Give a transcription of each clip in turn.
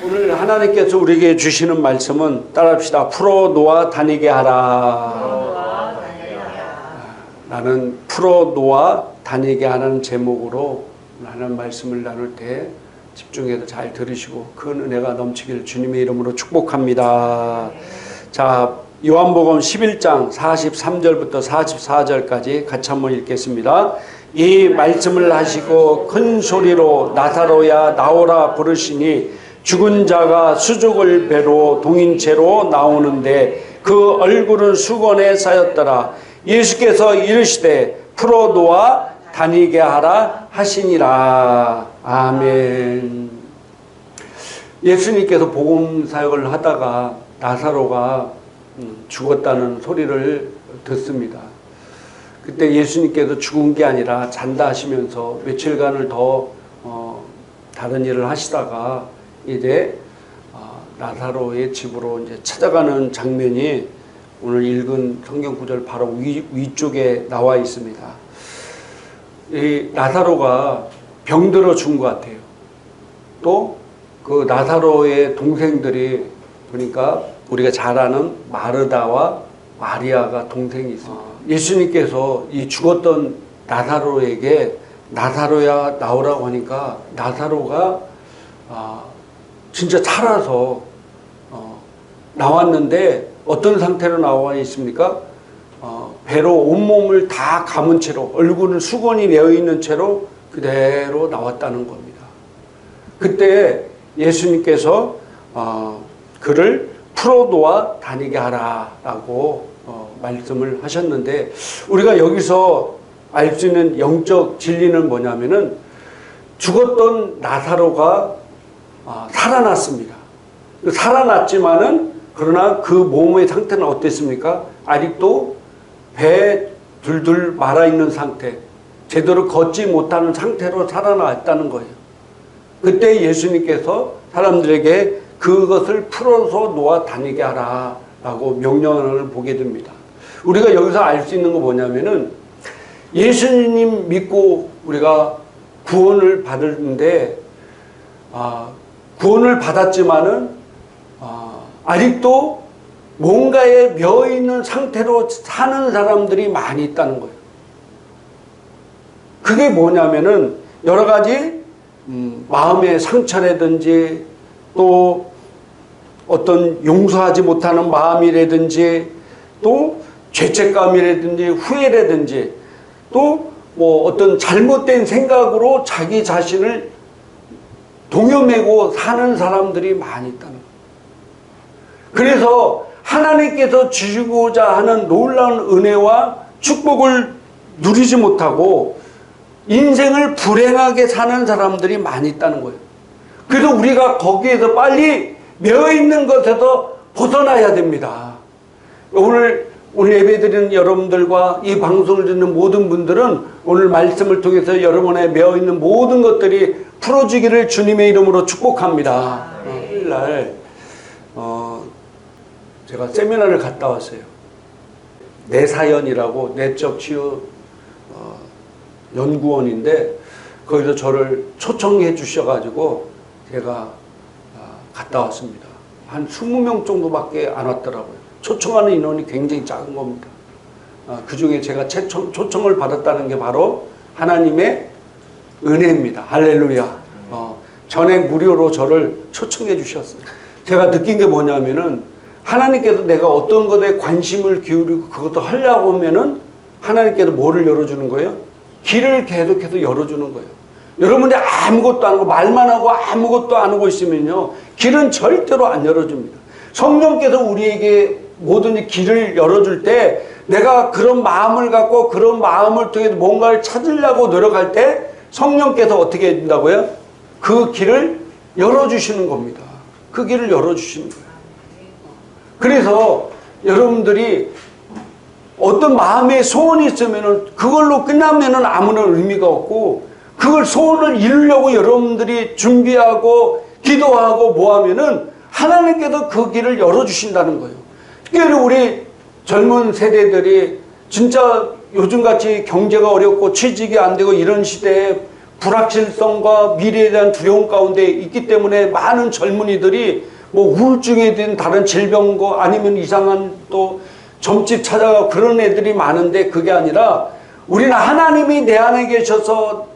오늘 하나님께서 우리에게 주시는 말씀은 따라합시다. 풀어 놓아 다니게 하라. 나는 풀어 놓아 다니게 하는 제목으로 하는 말씀을 나눌 때 집중해서 잘 들으시고 큰 은혜가 넘치길 주님의 이름으로 축복합니다. 자, 요한복음 11장 43절부터 44절까지 같이 한번 읽겠습니다. 이 말씀을 하시고 큰 소리로 나사로야 나오라 부르시니 죽은 자가 수족을 배로 동인채로 나오는데 그 얼굴은 수건에 쌓였더라. 예수께서 이르시되 풀어 놓아 다니게 하라 하시니라. 아멘. 예수님께서 복음 사역을 하다가 나사로가 죽었다는 소리를 듣습니다. 그때 예수님께서 죽은 게 아니라 잔다 하시면서 며칠간을 더 다른 일을 하시다가 이제 나사로의 집으로 이제 찾아가는 장면이 오늘 읽은 성경 구절 바로 위쪽에 나와 있습니다. 이 나사로가 병들어 죽은 것 같아요. 또 그 나사로의 동생들이 보니까 우리가 잘 아는 마르다와 마리아가 동생이 있습니다. 예수님께서 이 죽었던 나사로에게 나사로야 나오라고 하니까 나사로가 진짜 살아서 나왔는데 어떤 상태로 나와 있습니까? 배로 온몸을 다 감은 채로 얼굴은 수건이 메어 있는 채로 그대로 나왔다는 겁니다. 그때 예수님께서 그를 풀어놓아 다니게 하라라고 말씀을 하셨는데 우리가 여기서 알 수 있는 영적 진리는 뭐냐면은 죽었던 나사로가 살아났습니다. 살아났지만은 그러나 그 몸의 상태는 어땠습니까? 아직도 배 둘둘 말아있는 상태, 제대로 걷지 못하는 상태로 살아났다는 거예요. 그때 예수님께서 사람들에게 그것을 풀어서 놓아 다니게 하라라고 명령을 보게 됩니다. 우리가 여기서 알 수 있는 거 뭐냐면은 예수님 믿고 우리가 구원을 받는데 구원을 받았지만은 아직도 뭔가에 메어 있는 상태로 사는 사람들이 많이 있다는 거예요. 그게 뭐냐면은 여러 가지 마음의 상처라든지 또 어떤 용서하지 못하는 마음이라든지 또 죄책감이라든지 후회라든지 또 뭐 어떤 잘못된 생각으로 자기 자신을 동여매고 사는 사람들이 많이 있다는 거예요. 그래서 하나님께서 주시고자 하는 놀라운 은혜와 축복을 누리지 못하고 인생을 불행하게 사는 사람들이 많이 있다는 거예요. 그래서 우리가 거기에서 빨리 메어있는 것에서 벗어나야 됩니다. 오늘 예배드리는 여러분들과 이 방송을 듣는 모든 분들은 오늘 말씀을 통해서 여러분의 메어있는 모든 것들이 풀어지기를 주님의 이름으로 축복합니다. 일날 제가 세미나를 갔다 왔어요. 내사연이라고 내적 치유 연구원인데 거기서 저를 초청해 주셔가지고 제가 갔다 왔습니다. 한 20명 정도밖에 안 왔더라고요. 초청하는 인원이 굉장히 작은 겁니다. 그 중에 제가 초청을 받았다는 게 바로 하나님의 은혜입니다. 할렐루야. 전액 무료로 저를 초청해 주셨어요. 제가 느낀 게 뭐냐면은 하나님께서 내가 어떤 것에 관심을 기울이고 그것도 하려고 하면은 하나님께서 뭐를 열어주는 거예요? 길을 계속해서 열어주는 거예요. 여러분이 아무것도 안 하고 말만 하고 아무것도 안 하고 있으면요 길은 절대로 안 열어줍니다. 성령께서 우리에게 모든 길을 열어줄 때 내가 그런 마음을 갖고 그런 마음을 통해서 뭔가를 찾으려고 노력할 때 성령께서 어떻게 해준다고요? 그 길을 열어주시는 겁니다. 그 길을 열어주시는 거예요. 그래서 여러분들이 어떤 마음의 소원이 있으면은 그걸로 끝나면은 아무런 의미가 없고 그걸 소원을 이루려고 여러분들이 준비하고 기도하고 뭐하면은 하나님께서 그 길을 열어주신다는 거예요. 특별히 우리 젊은 세대들이 진짜 요즘같이 경제가 어렵고 취직이 안 되고 이런 시대에 불확실성과 미래에 대한 두려움 가운데 있기 때문에 많은 젊은이들이 뭐 우울증에 대한 다른 질병과 아니면 이상한 또 점집 찾아가고 그런 애들이 많은데, 그게 아니라 우리는 하나님이 내 안에 계셔서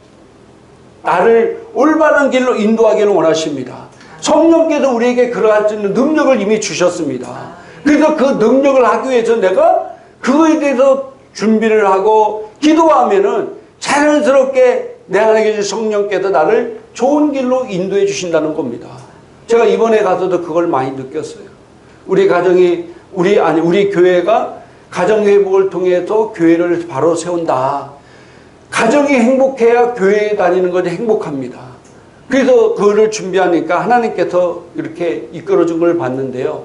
나를 올바른 길로 인도하기를 원하십니다. 성령께서 우리에게 그러할 수 있는 능력을 이미 주셨습니다. 그래서 그 능력을 하기 위해서 내가 그거에 대해서 준비를 하고 기도하면은 자연스럽게 내 안에 계신 성령께서 나를 좋은 길로 인도해 주신다는 겁니다. 제가 이번에 가서도 그걸 많이 느꼈어요. 우리 가정이 우리 교회가 가정회복을 통해서 교회를 바로 세운다. 가정이 행복해야 교회에 다니는 것이 행복합니다. 그래서 그거를 준비하니까 하나님께서 이렇게 이끌어준 걸 봤는데요.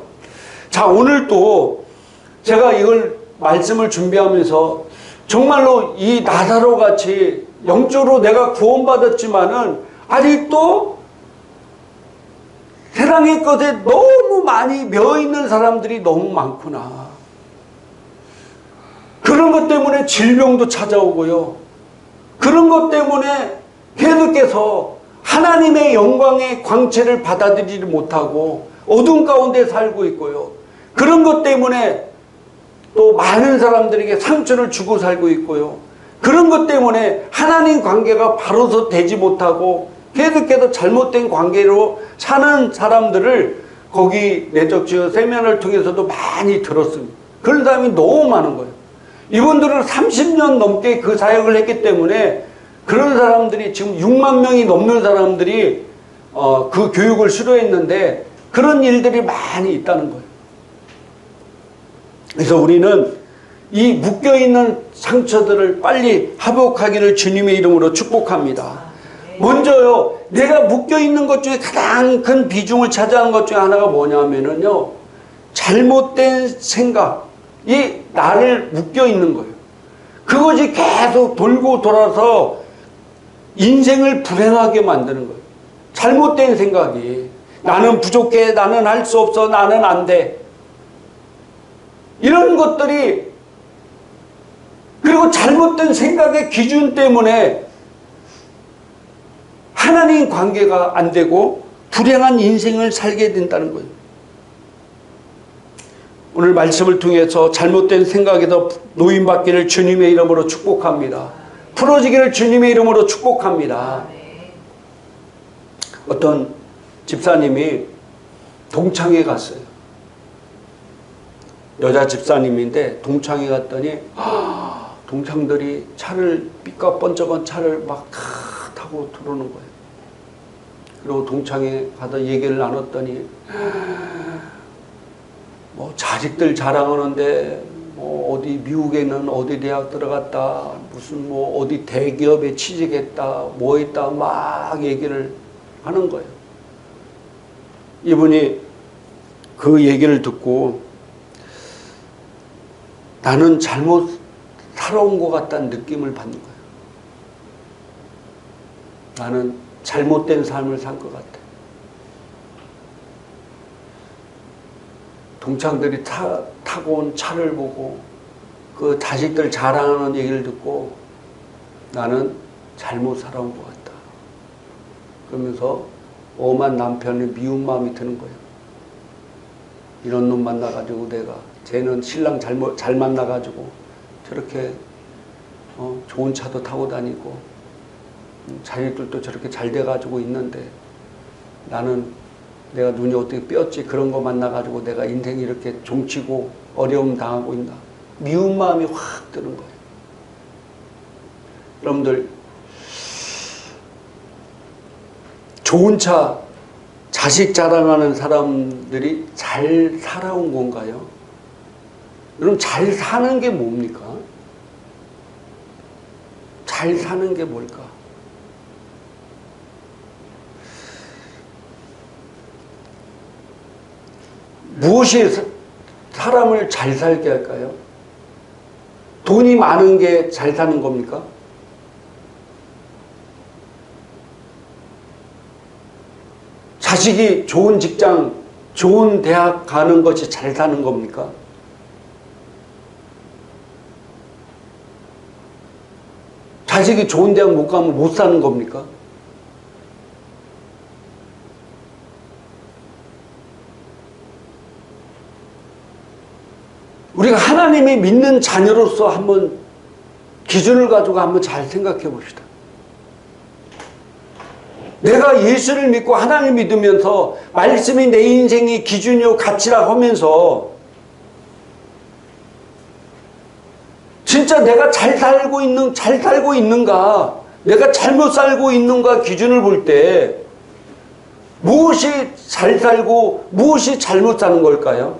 자, 오늘 또 제가 이걸 말씀을 준비하면서 정말로 이 나사로 같이 영적으로 내가 구원받았지만은 아직도 세상의 것에 너무 많이 매여있는 사람들이 너무 많구나. 그런 것 때문에 질병도 찾아오고요. 그런 것 때문에 계속해서 하나님의 영광의 광채를 받아들이지 못하고 어둠 가운데 살고 있고요. 그런 것 때문에 또 많은 사람들에게 상처를 주고 살고 있고요. 그런 것 때문에 하나님 관계가 바로서 되지 못하고 계속해서 잘못된 관계로 사는 사람들을 거기 내적지어 세면을 통해서도 많이 들었습니다. 그런 사람이 너무 많은 거예요. 이분들은 30년 넘게 그 사역을 했기 때문에 그런 사람들이 지금 6만 명이 넘는 사람들이 그 교육을 수료했는데 그런 일들이 많이 있다는 거예요. 그래서 우리는 이 묶여있는 상처들을 빨리 회복하기를 주님의 이름으로 축복합니다. 먼저요, 내가 묶여있는 것 중에 가장 큰 비중을 차지하는 것 중에 하나가 뭐냐면요, 잘못된 생각이 나를 묶여있는 거예요. 그것이 계속 돌고 돌아서 인생을 불행하게 만드는 거예요. 잘못된 생각이. 나는 부족해, 나는 할 수 없어, 나는 안 돼. 이런 것들이, 그리고 잘못된 생각의 기준 때문에 하나님 관계가 안 되고 불행한 인생을 살게 된다는 거예요. 오늘 말씀을 통해서 잘못된 생각에서 노인받기를 주님의 이름으로 축복합니다. 풀어지기를 주님의 이름으로 축복합니다. 어떤 집사님이 동창회 갔어요. 여자 집사님인데 동창회 갔더니 동창들이 차를 삐까 번쩍한 차를 막 타고 들어오는 거예요. 그리고 동창회 가서 얘기를 나눴더니 뭐 자식들 자랑하는데 뭐 어디 미국에는 어디 대학 들어갔다, 무슨 뭐 어디 대기업에 취직했다, 뭐 했다 막 얘기를 하는 거예요. 이분이 그 얘기를 듣고 나는 잘못 살아온 것 같다는 느낌을 받는 거예요. 나는 잘못된 삶을 산 것 같아. 동창들이 타고 온 차를 보고 그 자식들 자랑하는 얘기를 듣고 나는 잘못 살아온 것 같다. 그러면서 엄한 남편의 미운 마음이 드는 거예요. 이런 놈 만나가지고 내가, 쟤는 신랑 잘 만나가지고 저렇게 좋은 차도 타고 다니고 자식들도 저렇게 잘 돼가지고 있는데 나는 내가 눈이 어떻게 뼈었지, 그런 거 만나가지고 내가 인생이 이렇게 종치고 어려움 당하고 있나. 미운 마음이 확 드는 거예요. 여러분들, 좋은 차, 자식 자랑하는 사람들이 잘 살아온 건가요? 여러분, 잘 사는 게 뭡니까? 잘 사는 게 뭘까? 무엇이 사람을 잘 살게 할까요? 돈이 많은 게 잘 사는 겁니까? 자식이 좋은 직장, 좋은 대학 가는 것이 잘 사는 겁니까? 자식이 좋은 대학 못 가면 못 사는 겁니까? 우리가 하나님이 믿는 자녀로서 한번 기준을 가지고 한번 잘 생각해 봅시다. 내가 예수를 믿고 하나님을 믿으면서 말씀이 내 인생의 기준이요 가치라 하면서 진짜 내가 잘 살고 있는가, 내가 잘못 살고 있는가 기준을 볼 때 무엇이 잘 살고 무엇이 잘못 사는 걸까요?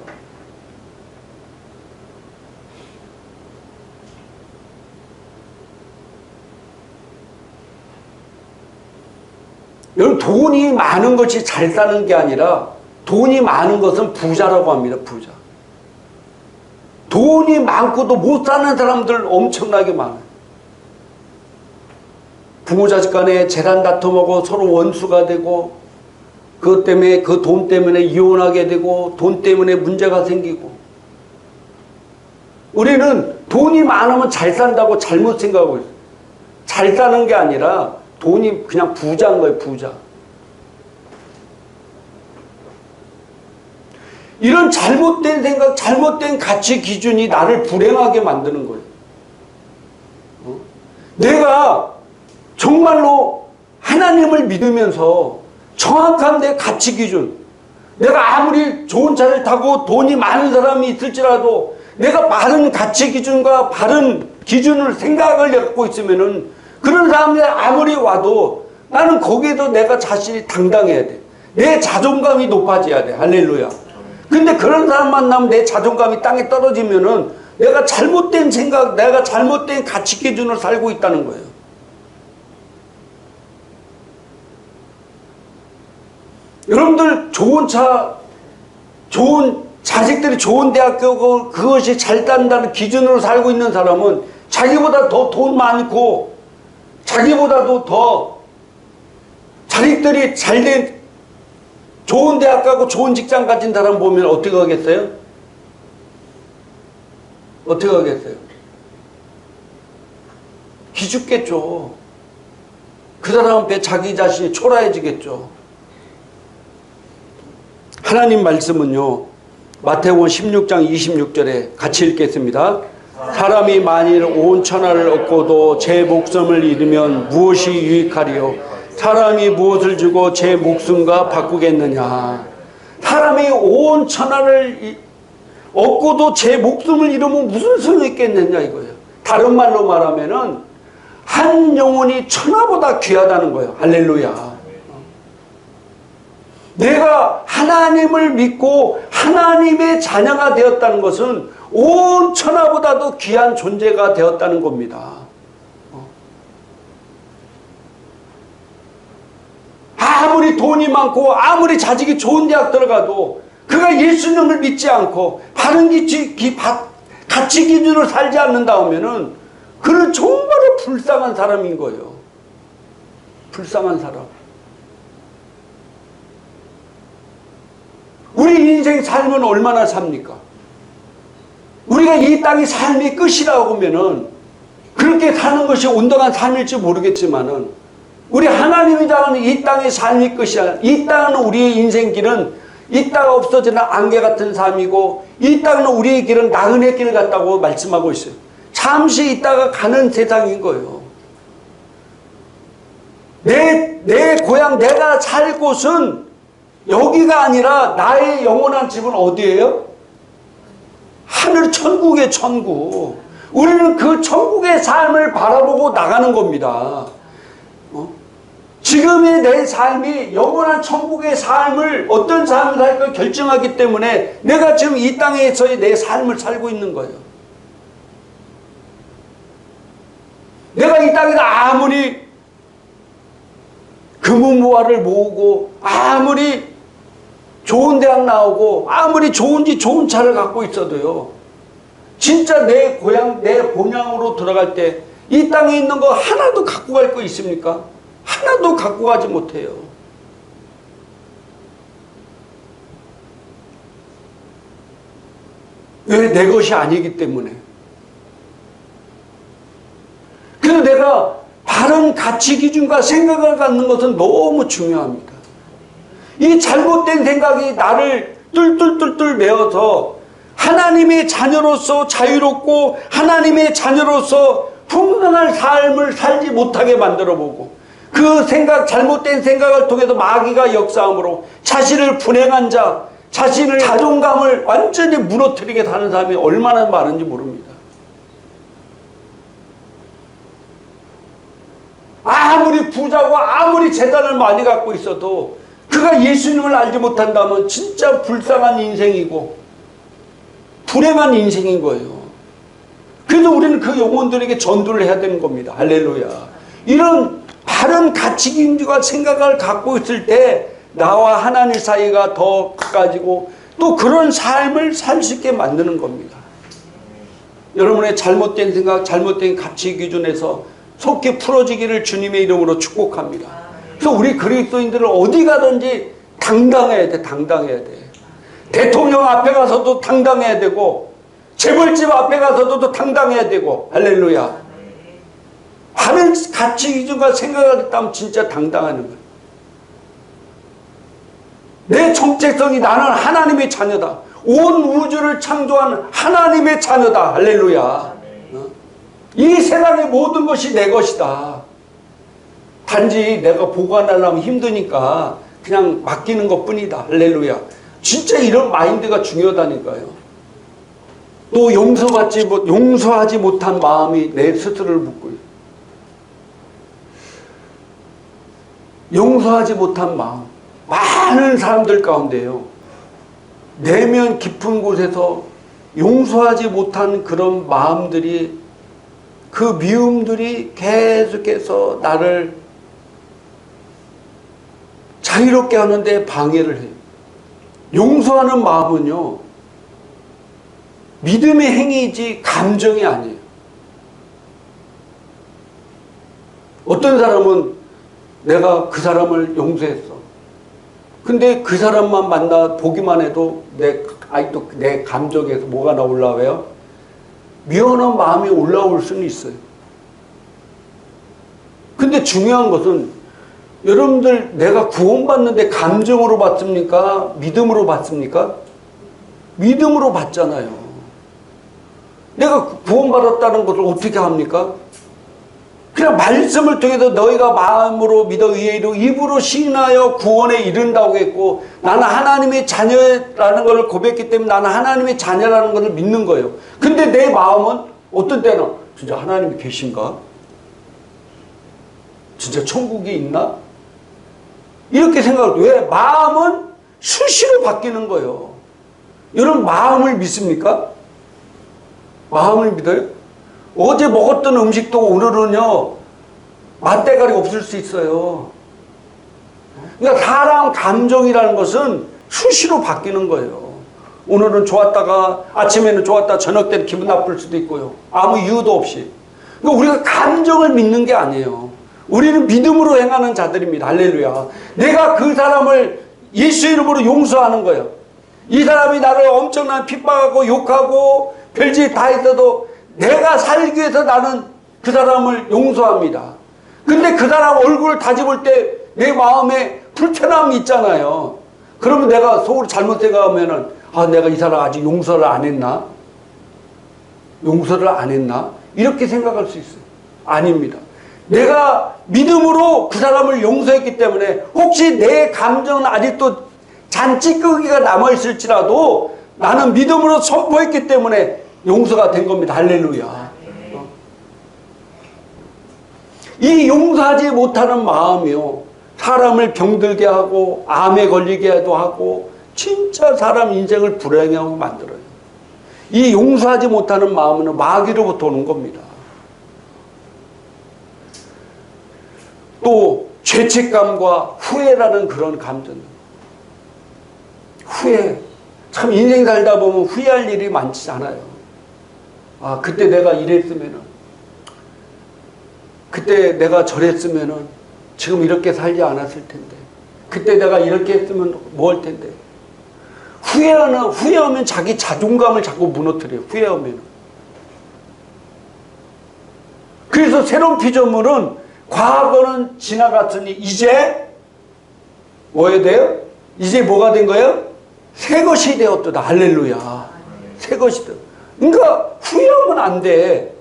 여러분, 돈이 많은 것이 잘 사는 게 아니라 돈이 많은 것은 부자라고 합니다. 부자. 돈이 많고도 못 사는 사람들 엄청나게 많아요. 부모 자식 간에 재산 다툼하고 서로 원수가 되고 그것 때문에 그 돈 때문에 이혼하게 되고 돈 때문에 문제가 생기고 우리는 돈이 많으면 잘 산다고 잘못 생각하고 있어요. 잘 사는 게 아니라 돈이 그냥 부자인 거예요. 부자. 이런 잘못된 생각, 잘못된 가치 기준이 나를 불행하게 만드는 거예요. 내가 정말로 하나님을 믿으면서 정확한 내 가치 기준, 내가 아무리 좋은 차를 타고 돈이 많은 사람이 있을지라도 내가 바른 가치 기준과 바른 기준을 생각을 갖고 있으면은 그런 사람이 아무리 와도 나는 거기에도 내가 자신이 당당해야 돼. 내 자존감이 높아져야 돼. 할렐루야. 근데 그런 사람 만나면 내 자존감이 땅에 떨어지면은 내가 잘못된 생각, 내가 잘못된 가치 기준을 살고 있다는 거예요. 여러분들 좋은 차, 좋은 자식들이 좋은 대학교고 그것이 잘 딴다는 기준으로 살고 있는 사람은 자기보다 더 돈 많고 자기보다도 더 자식들이 잘된 좋은 대학 가고 좋은 직장 가진 사람 보면 어떻게 하겠어요? 어떻게 하겠어요? 기죽겠죠. 그 사람 앞에 자기 자신이 초라해지겠죠. 하나님 말씀은요, 마태복음 16장 26절에 같이 읽겠습니다. 사람이 만일 온 천하를 얻고도 제 목숨을 잃으면 무엇이 유익하리요? 사람이 무엇을 주고 제 목숨과 바꾸겠느냐? 사람이 온 천하를 얻고도 제 목숨을 잃으면 무슨 소용이 있겠느냐 이거예요. 다른 말로 말하면은 한 영혼이 천하보다 귀하다는 거예요. 할렐루야. 내가 하나님을 믿고 하나님의 자녀가 되었다는 것은 온 천하보다도 귀한 존재가 되었다는 겁니다. 아무리 돈이 많고 아무리 자식이 좋은 대학 들어가도 그가 예수님을 믿지 않고 바른 가치 기준으로 살지 않는다 하면은 그는 정말로 불쌍한 사람인 거예요. 불쌍한 사람. 우리 인생 삶은 얼마나 삽니까? 우리가 이 땅이 삶이 끝이라고 하면은 그렇게 사는 것이 온전한 삶일지 모르겠지만은 우리 하나님이 정하는 이 땅의 삶이 끝이야. 이 땅은 우리의 인생길은 있다가 없어지는 안개 같은 삶이고 이 땅은 우리의 길은 나그네 길 같다고 말씀하고 있어요. 잠시 있다가 가는 세상인 거예요. 내 고향 내가 살 곳은 여기가 아니라 나의 영원한 집은 어디예요? 하늘 천국의 천국. 우리는 그 천국의 삶을 바라보고 나가는 겁니다. 지금의 내 삶이 영원한 천국의 삶을 어떤 삶을 살까 결정하기 때문에 내가 지금 이 땅에서의 내 삶을 살고 있는 거예요. 내가 이 땅에서 아무리 금은보화를 모으고 아무리 좋은 대학 나오고 아무리 좋은 차를 갖고 있어도요, 진짜 내 고향 내 본향으로 들어갈 때 이 땅에 있는 거 하나도 갖고 갈 거 있습니까? 하나도 갖고 가지 못해요. 왜? 내 것이 아니기 때문에. 그래서 내가 바른 가치 기준과 생각을 갖는 것은 너무 중요합니다. 이 잘못된 생각이 나를 뚫뚫뚫뚫 메어서 하나님의 자녀로서 자유롭고 하나님의 자녀로서 풍성한 삶을 살지 못하게 만들어보고, 그 생각, 잘못된 생각을 통해서 마귀가 역사함으로 자신을 불행한 자, 자신의 자존감을 완전히 무너뜨리게 하는 사람이 얼마나 많은지 모릅니다. 아무리 부자고 아무리 재산을 많이 갖고 있어도 그가 예수님을 알지 못한다면 진짜 불쌍한 인생이고 불행한 인생인 거예요. 그래서 우리는 그 영혼들에게 전도를 해야 되는 겁니다. 할렐루야. 이런 바른 가치관과 생각을 갖고 있을 때 나와 하나님 사이가 더 가까워지고 또 그런 삶을 살 수 있게 만드는 겁니다. 여러분의 잘못된 생각, 잘못된 가치 기준에서 속히 풀어지기를 주님의 이름으로 축복합니다. 그래서 우리 그리스도인들은 어디 가든지 당당해야 돼. 당당해야 돼. 대통령 앞에 가서도 당당해야 되고 재벌집 앞에 가서도 당당해야 되고. 할렐루야. 바른 가치 기준과 생각을 했다면 진짜 당당하는 거예요. 내 정체성이 나는 하나님의 자녀다. 온 우주를 창조한 하나님의 자녀다. 할렐루야. 이 세상의 모든 것이 내 것이다. 단지 내가 보관하려면 힘드니까 그냥 맡기는 것 뿐이다. 할렐루야. 진짜 이런 마인드가 중요하다니까요. 또 용서하지 못한 마음이 내 스스로를 묻고 있어요. 용서하지 못한 마음. 많은 사람들 가운데요, 내면 깊은 곳에서 용서하지 못한 그런 마음들이, 그 미움들이 계속해서 나를 자유롭게 하는데 방해를 해요. 용서하는 마음은요, 믿음의 행위이지 감정이 아니에요. 어떤 사람은 내가 그 사람을 용서했어. 근데 그 사람만 만나 보기만 해도 아직도 내 감정에서 뭐가 올라와요? 미안한 마음이 올라올 수는 있어요. 근데 중요한 것은 여러분들, 내가 구원받는데 감정으로 받습니까? 믿음으로 받습니까? 믿음으로 받잖아요. 내가 구원받았다는 것을 어떻게 합니까? 그냥 말씀을 통해서 너희가 마음으로 믿어 의에 이르고 입으로 시인하여 구원에 이른다고 했고, 나는 하나님의 자녀라는 것을 고백했기 때문에 나는 하나님의 자녀라는 것을 믿는 거예요. 근데 내 마음은 어떤 때는 진짜 하나님이 계신가? 진짜 천국이 있나? 이렇게 생각을. 왜? 마음은 수시로 바뀌는 거예요. 여러분, 마음을 믿습니까? 마음을 믿어요? 어제 먹었던 음식도 오늘은요, 맛대가리 없을 수 있어요. 그러니까 사람 감정이라는 것은 수시로 바뀌는 거예요. 오늘은 좋았다가 아침에는 좋았다, 저녁 때는 기분 나쁠 수도 있고요. 아무 이유도 없이. 그러니까 우리가 감정을 믿는 게 아니에요. 우리는 믿음으로 행하는 자들입니다. 할렐루야. 내가 그 사람을 예수 이름으로 용서하는 거예요. 이 사람이 나를 엄청난 핍박하고 욕하고 별짓 다 했어도 내가 살기 위해서 나는 그 사람을 용서합니다. 근데 그 사람 얼굴을 다시 볼 때 내 마음에 불편함이 있잖아요. 그러면 내가 속으로 잘못 생각하면은, 내가 이 사람 아직 용서를 안 했나? 용서를 안 했나? 이렇게 생각할 수 있어요. 아닙니다. 내가 믿음으로 그 사람을 용서했기 때문에 혹시 내 감정은 아직도 잔찌꺼기가 남아있을지라도 나는 믿음으로 선포했기 때문에 용서가 된 겁니다. 할렐루야. 이 용서하지 못하는 마음이요, 사람을 병들게 하고 암에 걸리게도 하고 진짜 사람 인생을 불행하게 만들어요. 이 용서하지 못하는 마음은 마귀로부터 오는 겁니다. 또 죄책감과 후회라는 그런 감정들. 후회. 참 인생 살다 보면 후회할 일이 많지 않아요. 그때 내가 이랬으면은, 그때 내가 저랬으면은 지금 이렇게 살지 않았을 텐데, 그때 내가 이렇게 했으면 뭐 할 텐데. 후회하면 자기 자존감을 자꾸 무너뜨려요. 후회하면. 그래서 새로운 피조물은 과거는 지나갔으니 이제 뭐야 돼요? 이제 뭐가 된 거예요? 새 것이 되었도다. 할렐루야. 새 것이 되었다. 그러니까 후회하면 안 돼.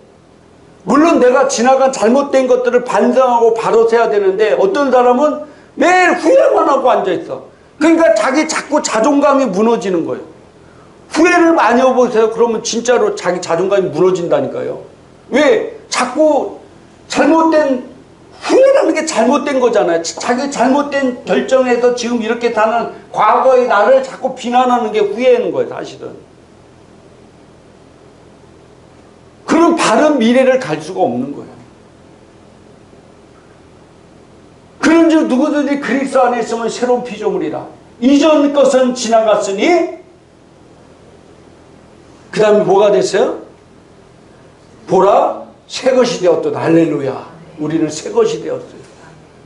물론 내가 지나간 잘못된 것들을 반성하고 바로 세야 되는데 어떤 사람은 매일 후회만 하고 앉아있어. 그러니까 자꾸 자존감이 무너지는 거예요. 후회를 많이 해보세요. 그러면 진짜로 자기 자존감이 무너진다니까요. 왜? 자꾸 후회라는 게 잘못된 거잖아요. 자기 잘못된 결정에서 지금 이렇게 사는 과거의 나를 자꾸 비난하는 게 후회하는 거예요, 사실은. 그럼 바른 미래를 갈 수가 없는 거예요. 그런즉 누구든지 그리스도 안에 있으면 새로운 피조물이라. 이전 것은 지나갔으니 그 다음에 뭐가 됐어요? 보라 새 것이 되었도다. 할렐루야. 우리는 새 것이 되었어요.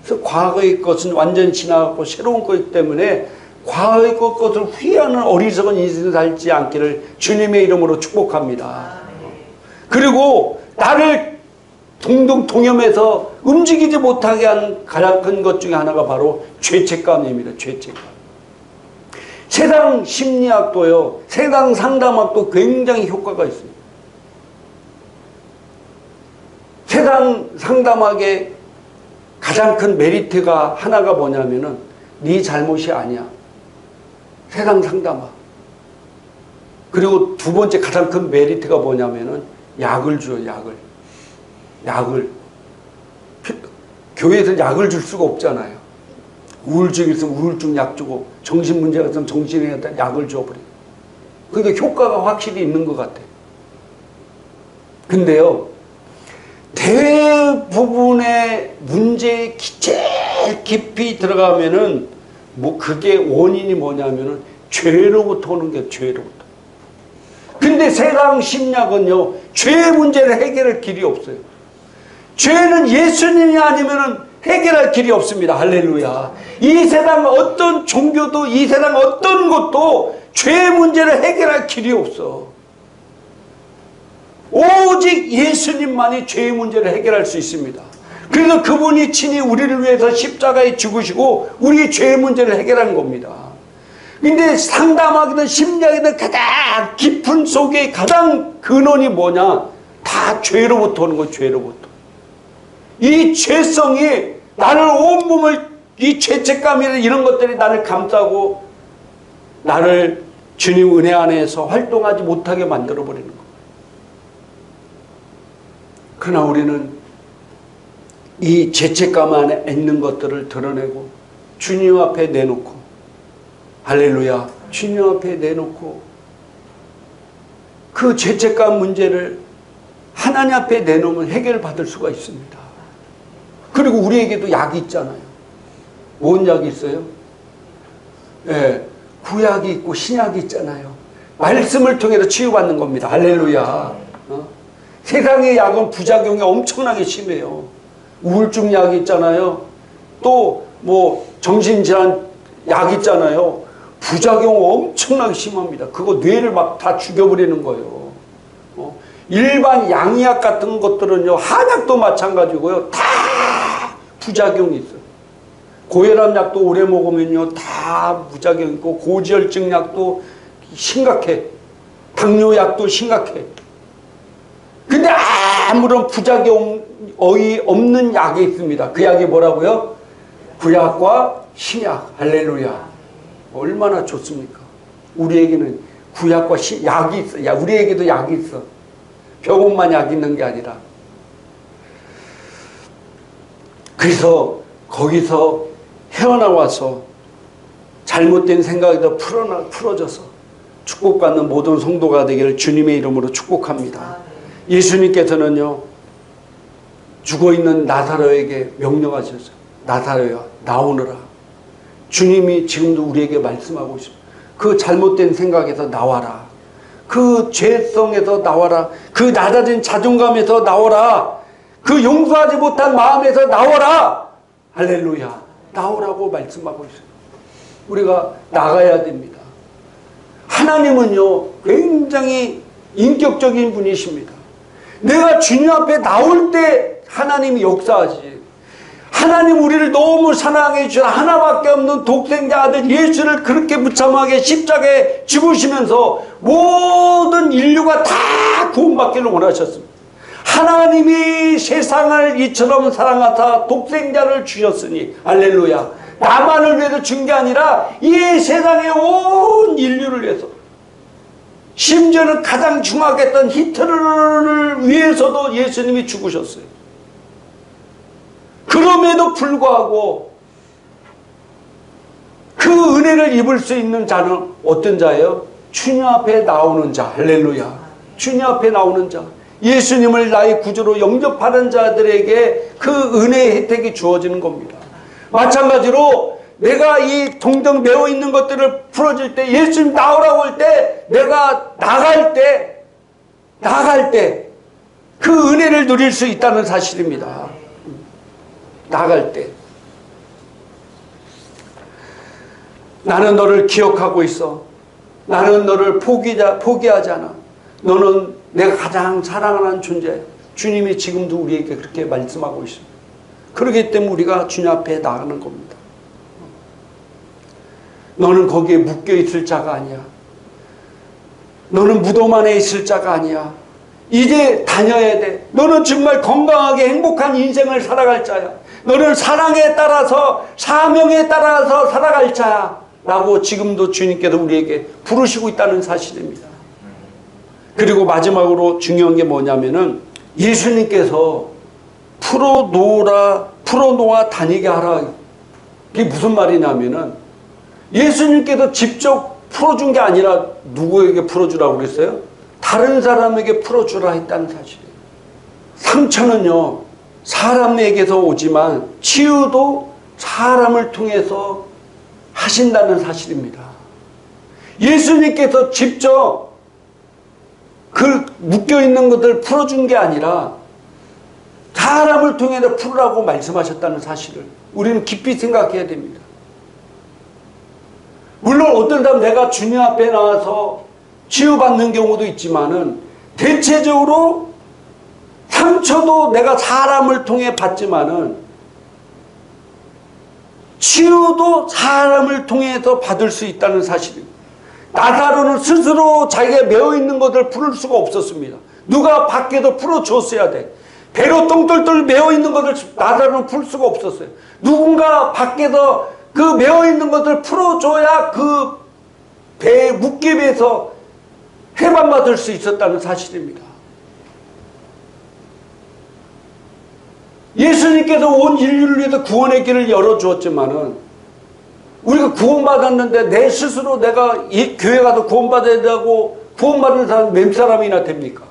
그래서 과거의 것은 완전히 지나갔고 새로운 것이기 때문에 과거의 것을 후회하는 어리석은 인생을 살지 않기를 주님의 이름으로 축복합니다. 그리고 나를 동염해서 움직이지 못하게 한 가장 큰 것 중에 하나가 바로 죄책감입니다. 죄책감. 세상 심리학도요, 세상 상담학도 굉장히 효과가 있습니다. 세상 상담학의 가장 큰 메리트가 하나가 뭐냐면은 네 잘못이 아니야. 세상 상담학. 그리고 두 번째 가장 큰 메리트가 뭐냐면은 약을 줘요. 약을. 교회에서 약을 줄 수가 없잖아요. 우울증이 있으면 우울증 약 주고 정신 문제가 있으면 정신에 약을 줘버려요. 그러니까 효과가 확실히 있는 것 같아요. 근데요, 대부분의 문제에 제일 깊이 들어가면은 그게 원인이 뭐냐면은 죄로부터 오는 게 죄로부터. 근데 세상 심리학은요, 죄의 문제를 해결할 길이 없어요. 죄는 예수님이 아니면은 해결할 길이 없습니다. 할렐루야. 이 세상 어떤 종교도 이 세상 어떤 것도 죄의 문제를 해결할 길이 없어. 오직 예수님만이 죄의 문제를 해결할 수 있습니다. 그래서 그분이 친히 우리를 위해서 십자가에 죽으시고 우리의 죄의 문제를 해결한 겁니다. 근데 상담학이든 심리학이든 가장 깊은 속에 가장 근원이 뭐냐? 다 죄로부터 오는 거예요. 죄로부터. 이 죄성이 나를 온몸을 이 죄책감이나 이런 것들이 나를 감싸고 나를 주님 은혜 안에서 활동하지 못하게 만들어버리는 거예요. 그러나 우리는 이 죄책감 안에 있는 것들을 드러내고 주님 앞에 내놓고, 할렐루야, 주님 앞에 내놓고 그 죄책감 문제를 하나님 앞에 내놓으면 해결받을 수가 있습니다. 그리고 우리에게도 약이 있잖아요. 뭔 약이 있어요? 예, 구약이 있고 신약이 있잖아요. 말씀을 통해서 치유받는 겁니다. 할렐루야. 세상의 약은 부작용이 엄청나게 심해요. 우울증 약이 있잖아요. 또 정신질환 약 있잖아요. 부작용 엄청나게 심합니다. 그거 뇌를 막 다 죽여버리는 거예요. 일반 양약 같은 것들은요, 한약도 마찬가지고요, 다 부작용이 있어요. 고혈압 약도 오래 먹으면요, 다 부작용이 있고, 고지혈증 약도 심각해. 당뇨 약도 심각해. 근데 아무런 부작용이 없는 약이 있습니다. 그 약이 뭐라고요? 구약과 신약. 할렐루야. 얼마나 좋습니까? 우리에게는 구약과 약이 있어. 야, 우리에게도 약이 있어. 병원만 약 있는 게 아니라. 그래서 거기서 헤어나와서 잘못된 생각에도 풀어져서 축복받는 모든 성도가 되기를 주님의 이름으로 축복합니다. 예수님께서는요, 죽어있는 나사로에게 명령하셨어요. 나사로야, 나오너라. 주님이 지금도 우리에게 말씀하고 있습니다. 그 잘못된 생각에서 나와라. 그 죄성에서 나와라. 그 낮아진 자존감에서 나와라. 그 용서하지 못한 마음에서 나와라. 할렐루야. 나오라고 말씀하고 있어요. 우리가 나가야 됩니다. 하나님은요, 굉장히 인격적인 분이십니다. 내가 주님 앞에 나올 때 하나님이 역사하지. 하나님 우리를 너무 사랑해 주신 하나밖에 없는 독생자 아들 예수를 그렇게 무참하게 십자가에 죽으시면서 모든 인류가 다 구원받기를 원하셨습니다. 하나님이 세상을 이처럼 사랑하사 독생자를 주셨으니 할렐루야. 나만을 위해서 준 게 아니라 이 세상의 온 인류를 위해서, 심지어는 가장 중하겠던 히틀러를 위해서도 예수님이 죽으셨어요. 그럼에도 불구하고 그 은혜를 입을 수 있는 자는 어떤 자예요? 주님 앞에 나오는 자. 할렐루야. 주님 앞에 나오는 자, 예수님을 나의 구주로 영접하는 자들에게 그 은혜의 혜택이 주어지는 겁니다. 마찬가지로 내가 이 동정 매어 있는 것들을 풀어줄 때, 예수님 나오라고 할 때, 내가 나갈 때 그 은혜를 누릴 수 있다는 사실입니다. 나갈 때 나는 너를 기억하고 있어. 나는 너를 포기하지 않아. 너는 내가 가장 사랑하는 존재. 주님이 지금도 우리에게 그렇게 말씀하고 있습니다. 그렇기 때문에 우리가 주님 앞에 나가는 겁니다. 너는 거기에 묶여 있을 자가 아니야. 너는 무덤 안에 있을 자가 아니야. 이제 다녀야 돼. 너는 정말 건강하게 행복한 인생을 살아갈 자야. 너는 사랑에 따라서, 사명에 따라서 살아갈 자야 라고 지금도 주님께서 우리에게 부르시고 있다는 사실입니다. 그리고 마지막으로 중요한 게 뭐냐면은, 예수님께서 풀어놓아 다니게 하라. 그게 무슨 말이냐면은, 예수님께서 직접 풀어준 게 아니라 누구에게 풀어주라고 그랬어요? 다른 사람에게 풀어주라 했다는 사실이에요. 상처는요, 사람에게서 오지만 치유도 사람을 통해서 하신다는 사실입니다. 예수님께서 직접 그 묶여있는 것을 풀어준 게 아니라 사람을 통해서 풀으라고 말씀하셨다는 사실을 우리는 깊이 생각해야 됩니다. 물론 어떤 사람 내가 주님 앞에 나와서 치유받는 경우도 있지만은, 대체적으로 상처도 내가 사람을 통해 받지만은 치유도 사람을 통해서 받을 수 있다는 사실입니다. 나사로는 스스로 자기가 메어있는 것을 풀을 수가 없었습니다. 누가 밖에서 풀어줬어야 돼. 배로 똥똘똘 메어있는 것을 나사로는 풀 수가 없었어요. 누군가 밖에서 그 메어있는 것을 풀어줘야 그 배의 묶임에서 해방받을 수 있었다는 사실입니다. 예수님께서 온 인류를 위해서 구원의 길을 열어주었지만은, 우리가 구원받았는데 내 스스로 내가 이 교회 가서 구원받아야 되고, 구원받은 사람 몇 사람이나 됩니까?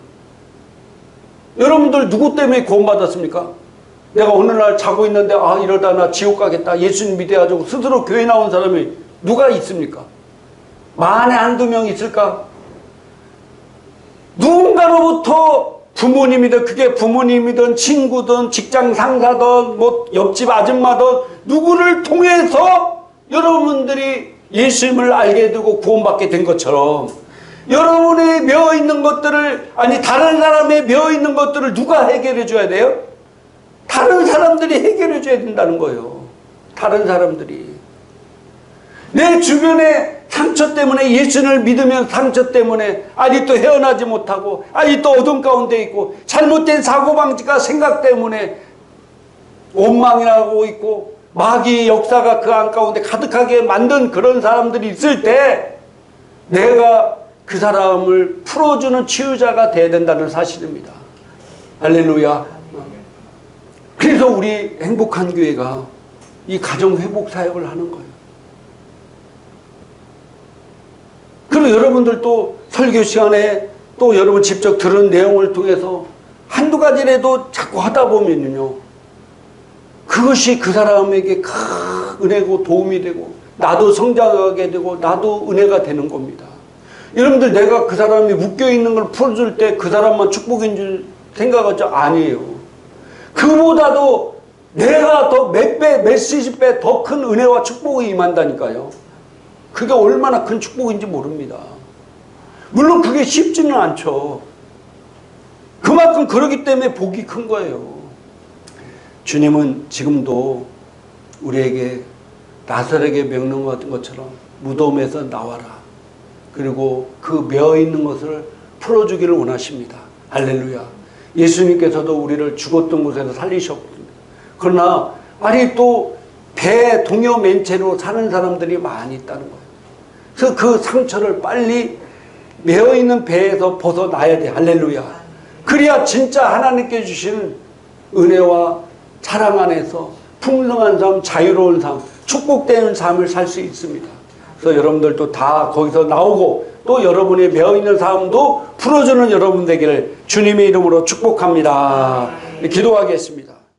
여러분들 누구 때문에 구원받았습니까? 내가 어느 날 자고 있는데 이러다 나 지옥 가겠다, 예수님 믿어야죠, 스스로 교회 나온 사람이 누가 있습니까? 만에 한두 명 있을까? 누군가로부터, 부모님이든, 그게 부모님이든 친구든 직장 상사든 뭐 옆집 아줌마든 누구를 통해서 여러분들이 예수님을 알게 되고 구원받게 된 것처럼, 여러분의 메어있는 것들을, 아니 다른 사람의 메어있는 것들을 누가 해결해 줘야 돼요? 다른 사람들이 해결해 줘야 된다는 거예요. 다른 사람들이. 내 주변에 상처 때문에, 예수를 믿으면 상처 때문에 아직도 헤어나지 못하고, 아직도 어둠 가운데 있고, 잘못된 사고방식과 생각 때문에 원망이라고 있고, 마귀의 역사가 그 안 가운데 가득하게 만든 그런 사람들이 있을 때, 내가 그 사람을 풀어주는 치유자가 돼야 된다는 사실입니다. 할렐루야. 그래서 우리 행복한 교회가 이 가정회복 사역을 하는 거예요. 그리고 여러분들도 설교 시간에 또 여러분 직접 들은 내용을 통해서 한두 가지라도 자꾸 하다 보면요, 그것이 그 사람에게 큰 은혜고 도움이 되고, 나도 성장하게 되고, 나도 은혜가 되는 겁니다. 여러분들, 내가 그 사람이 묶여있는 걸 풀어줄 때 그 사람만 축복인 줄 생각하죠? 아니에요. 그보다도 내가 더 몇 배, 몇십 배 더 큰 은혜와 축복이 임한다니까요. 그게 얼마나 큰 축복인지 모릅니다. 물론 그게 쉽지는 않죠. 그만큼 그러기 때문에 복이 큰 거예요. 주님은 지금도 우리에게 나사렛에게 명령받은 것처럼 무덤에서 나와라. 그리고 그 메어 있는 것을 풀어주기를 원하십니다. 할렐루야. 예수님께서도 우리를 죽었던 곳에서 살리셨거든요. 그러나 아니 또 배 동요 맨체로 사는 사람들이 많이 있다는 거예요. 그래서 그 상처를 빨리 메어 있는 배에서 벗어나야 돼. 할렐루야. 그래야 진짜 하나님께 주시는 은혜와 사랑 안에서 풍성한 삶, 자유로운 삶, 축복되는 삶을 살 수 있습니다. 그래서 여러분들도 다 거기서 나오고 또 여러분의 메어 있는 삶도 풀어주는 여러분 되기를 주님의 이름으로 축복합니다. 기도하겠습니다.